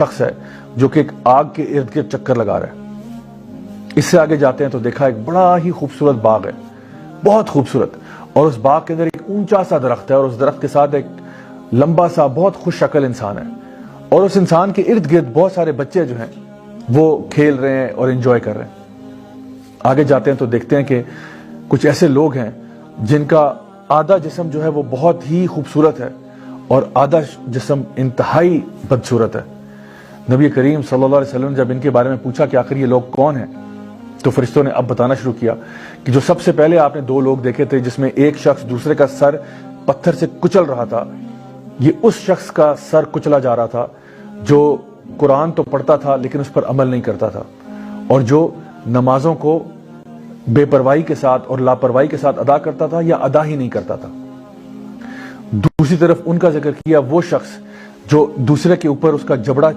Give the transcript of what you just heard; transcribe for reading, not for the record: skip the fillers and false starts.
شخص ہے جو کہ ایک آگ کے ارد گرد چکر لگا رہا ہے۔ اس سے آگے جاتے ہیں تو دیکھا ایک بڑا ہی خوبصورت باغ ہے، بہت خوبصورت، اور اس باغ کے اندر ایک اونچا سا درخت ہے، اور اس درخت کے ساتھ ایک لمبا سا بہت خوش شکل انسان ہے، اور اس انسان کے ارد گرد بہت سارے بچے جو ہیں وہ کھیل رہے ہیں اور انجوائے کر رہے ہیں۔ آگے جاتے ہیں تو دیکھتے ہیں کہ کچھ ایسے لوگ ہیں جن کا آدھا جسم جو ہے وہ بہت ہی خوبصورت ہے اور آدھا جسم انتہائی بدصورت ہے۔ نبی کریم صلی اللہ علیہ وسلم نے جب ان کے بارے میں پوچھا کہ آخر یہ لوگ کون ہیں، تو فرشتوں نے اب بتانا شروع کیا کہ جو سب سے پہلے آپ نے دو لوگ دیکھے تھے جس میں ایک شخص دوسرے کا سر پتھر سے کچل رہا تھا، یہ اس شخص کا سر کچلا جا رہا تھا جو قرآن تو پڑھتا تھا لیکن اس پر عمل نہیں کرتا تھا، اور جو نمازوں کو بے پرواہی کے ساتھ اور لاپرواہی کے ساتھ ادا کرتا تھا یا ادا ہی نہیں کرتا تھا۔ دوسری طرف ان کا ذکر کیا وہ شخص جو دوسرے کے اوپر اس کا جبڑا